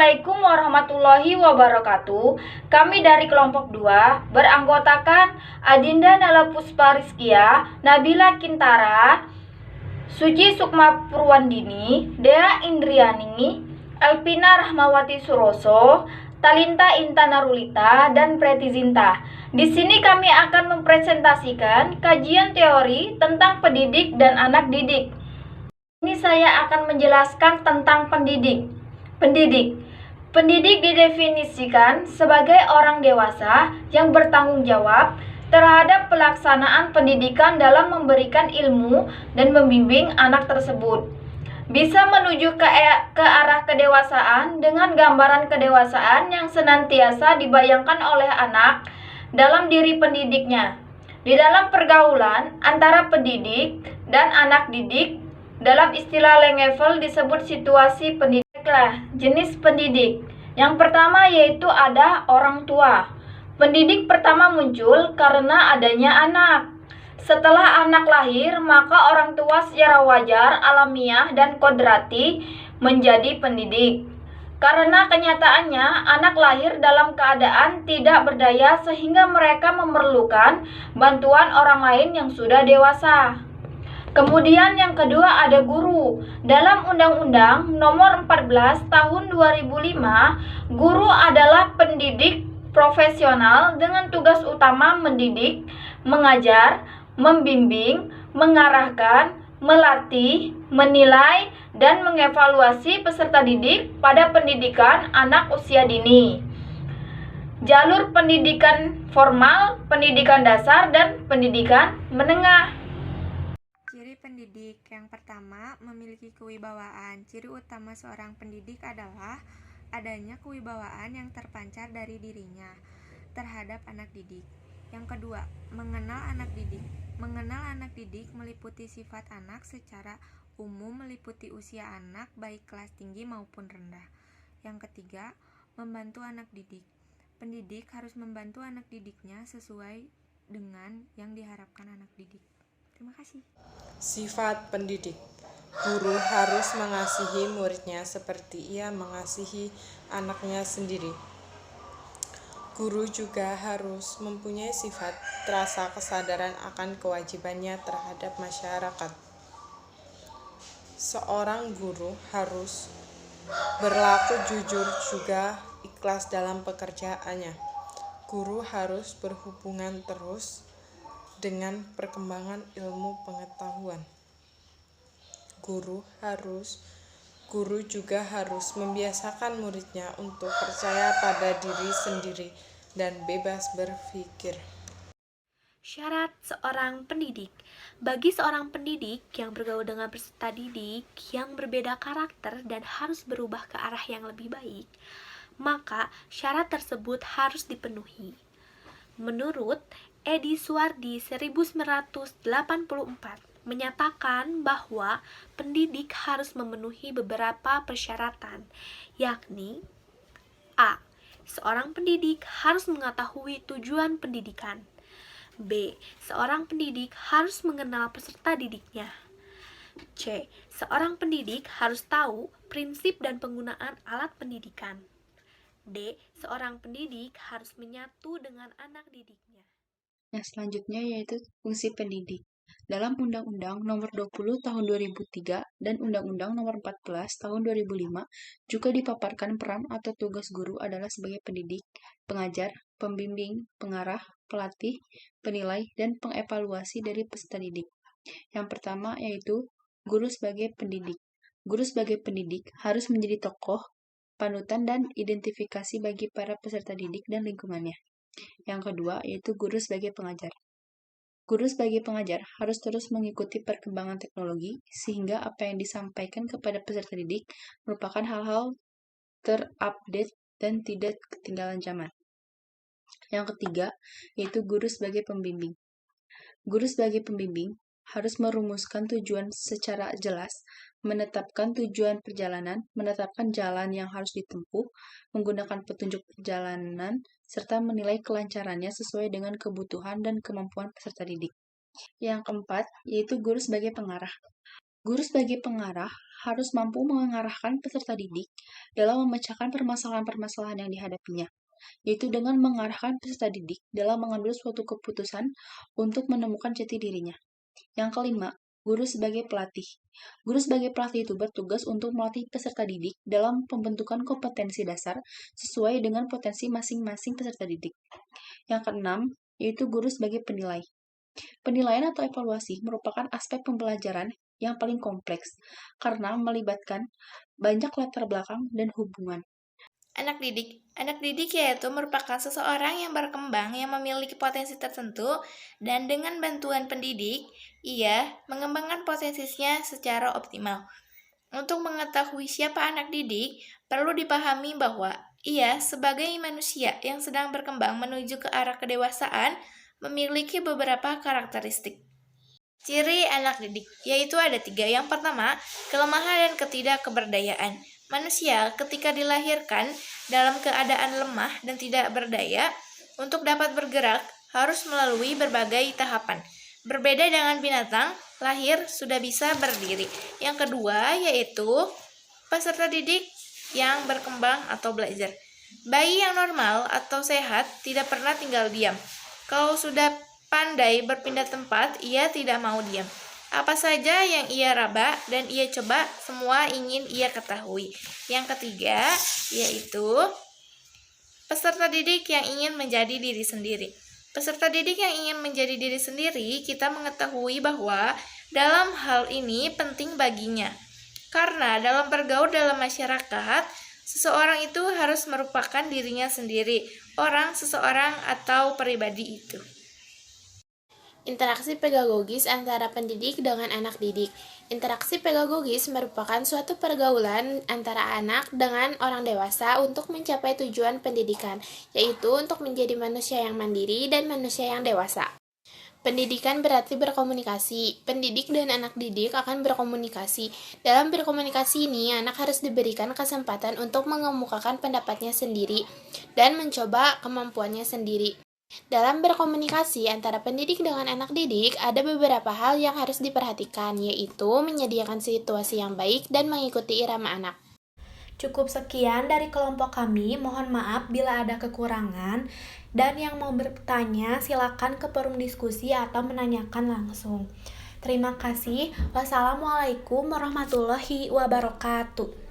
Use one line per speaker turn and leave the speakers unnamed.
Assalamualaikum warahmatullahi wabarakatuh. Kami dari kelompok 2 beranggotakan Adinda Nala Puspa Rizkia, Nabila Kintara, Suci Sukma Purwandini, Dea Indriani, Elpina Rahmawati Suroso, Talinta Intan Narulita, dan Preti Zinta. Di sini kami akan mempresentasikan kajian teori tentang pendidik dan anak didik. Ini saya akan menjelaskan tentang pendidik. Pendidik didefinisikan sebagai orang dewasa yang bertanggung jawab terhadap pelaksanaan pendidikan dalam memberikan ilmu dan membimbing anak tersebut. Bisa menuju ke arah kedewasaan dengan gambaran kedewasaan yang senantiasa dibayangkan oleh anak dalam diri pendidiknya. Di dalam pergaulan antara pendidik dan anak didik, dalam istilah Langeveld disebut situasi pendidik. Jenis pendidik. Yang pertama yaitu ada orang tua. Pendidik pertama muncul karena adanya anak. Setelah anak lahir, maka orang tua secara wajar, alamiah, dan kodrati menjadi pendidik. Karena kenyataannya anak lahir dalam keadaan tidak berdaya sehingga mereka memerlukan bantuan orang lain yang sudah dewasa. Kemudian yang kedua ada guru. Dalam Undang-Undang Nomor 14 Tahun 2005, guru adalah pendidik profesional dengan tugas utama mendidik, mengajar, membimbing, mengarahkan, melatih, menilai, dan mengevaluasi peserta didik pada pendidikan anak usia dini. Jalur pendidikan formal, pendidikan dasar, dan pendidikan menengah.
Ciri pendidik yang pertama, memiliki kewibawaan. Ciri utama seorang pendidik adalah adanya kewibawaan yang terpancar dari dirinya terhadap anak didik. Yang kedua, mengenal anak didik. Mengenal anak didik meliputi sifat anak secara umum, meliputi usia anak baik kelas tinggi maupun rendah. Yang ketiga, membantu anak didik. Pendidik harus membantu anak didiknya sesuai dengan yang diharapkan anak didik. Terima kasih.
Sifat pendidik. Guru harus mengasihi muridnya seperti ia mengasihi anaknya sendiri. Guru juga harus mempunyai sifat rasa kesadaran akan kewajibannya terhadap masyarakat. Seorang guru harus berlaku jujur juga ikhlas dalam pekerjaannya. Guru harus berhubungan terus dengan perkembangan ilmu pengetahuan. Guru juga harus membiasakan muridnya untuk percaya pada diri sendiri dan bebas berpikir.
Syarat seorang pendidik. Bagi seorang pendidik yang bergaul dengan peserta didik yang berbeda karakter dan harus berubah ke arah yang lebih baik, maka syarat tersebut harus dipenuhi. Menurut Edi Suwardi 1984 menyatakan bahwa pendidik harus memenuhi beberapa persyaratan, yakni A. Seorang pendidik harus mengetahui tujuan pendidikan. B. Seorang pendidik harus mengenal peserta didiknya. C. Seorang pendidik harus tahu prinsip dan penggunaan alat pendidikan. D. Seorang pendidik harus menyatu dengan anak didiknya.
Yang selanjutnya yaitu fungsi pendidik. Dalam Undang-Undang Nomor 20 Tahun 2003 dan Undang-Undang Nomor 14 Tahun 2005 juga dipaparkan peran atau tugas guru adalah sebagai pendidik, pengajar, pembimbing, pengarah, pelatih, penilai, dan pengevaluasi dari peserta didik. Yang pertama yaitu guru sebagai pendidik. Guru sebagai pendidik harus menjadi tokoh, panutan, dan identifikasi bagi para peserta didik dan lingkungannya. Yang kedua yaitu guru sebagai pengajar. Guru sebagai pengajar harus terus mengikuti perkembangan teknologi sehingga apa yang disampaikan kepada peserta didik merupakan hal-hal terupdate dan tidak ketinggalan zaman. Yang ketiga yaitu guru sebagai pembimbing. Guru sebagai pembimbing harus merumuskan tujuan secara jelas, menetapkan tujuan perjalanan, menetapkan jalan yang harus ditempuh, menggunakan petunjuk perjalanan, serta menilai kelancarannya sesuai dengan kebutuhan dan kemampuan peserta didik. Yang keempat, yaitu guru sebagai pengarah. Guru sebagai pengarah harus mampu mengarahkan peserta didik dalam memecahkan permasalahan-permasalahan yang dihadapinya, yaitu dengan mengarahkan peserta didik dalam mengambil suatu keputusan untuk menemukan jati dirinya. Yang kelima, guru sebagai pelatih. Guru sebagai pelatih itu bertugas untuk melatih peserta didik dalam pembentukan kompetensi dasar sesuai dengan potensi masing-masing peserta didik. Yang keenam, yaitu guru sebagai penilai. Penilaian atau evaluasi merupakan aspek pembelajaran yang paling kompleks karena melibatkan banyak latar belakang dan hubungan.
Anak didik yaitu merupakan seseorang yang berkembang yang memiliki potensi tertentu dan dengan bantuan pendidik, ia mengembangkan potensinya secara optimal. Untuk mengetahui siapa anak didik, perlu dipahami bahwa ia sebagai manusia yang sedang berkembang menuju ke arah kedewasaan memiliki beberapa karakteristik. Ciri anak didik, yaitu ada 3. Yang pertama, kelemahan dan ketidakberdayaan. Manusia ketika dilahirkan dalam keadaan lemah dan tidak berdaya, untuk dapat bergerak harus melalui berbagai tahapan. Berbeda dengan binatang, lahir sudah bisa berdiri. Yang kedua, yaitu peserta didik yang berkembang atau belajar. Bayi yang normal atau sehat tidak pernah tinggal diam. Kalau sudah pandai berpindah tempat, ia tidak mau diam. Apa saja yang ia raba dan ia coba, semua ingin ia ketahui. Yang ketiga, yaitu peserta didik yang ingin menjadi diri sendiri. Peserta didik yang ingin menjadi diri sendiri, kita mengetahui bahwa dalam hal ini penting baginya. Karena dalam bergaul dalam masyarakat, seseorang itu harus merupakan dirinya sendiri, orang, seseorang, atau pribadi itu.
Interaksi pedagogis antara pendidik dengan anak didik. Interaksi pedagogis merupakan suatu pergaulan antara anak dengan orang dewasa untuk mencapai tujuan pendidikan, yaitu untuk menjadi manusia yang mandiri dan manusia yang dewasa. Pendidikan berarti berkomunikasi. Pendidik dan anak didik akan berkomunikasi. Dalam berkomunikasi ini, anak harus diberikan kesempatan untuk mengemukakan pendapatnya sendiri dan mencoba kemampuannya sendiri. Dalam berkomunikasi antara pendidik dengan anak didik, ada beberapa hal yang harus diperhatikan, yaitu menyediakan situasi yang baik dan mengikuti irama anak.
Cukup sekian dari kelompok kami, mohon maaf bila ada kekurangan, dan yang mau bertanya silakan ke forum diskusi atau menanyakan langsung. Terima kasih. Wassalamualaikum warahmatullahi wabarakatuh.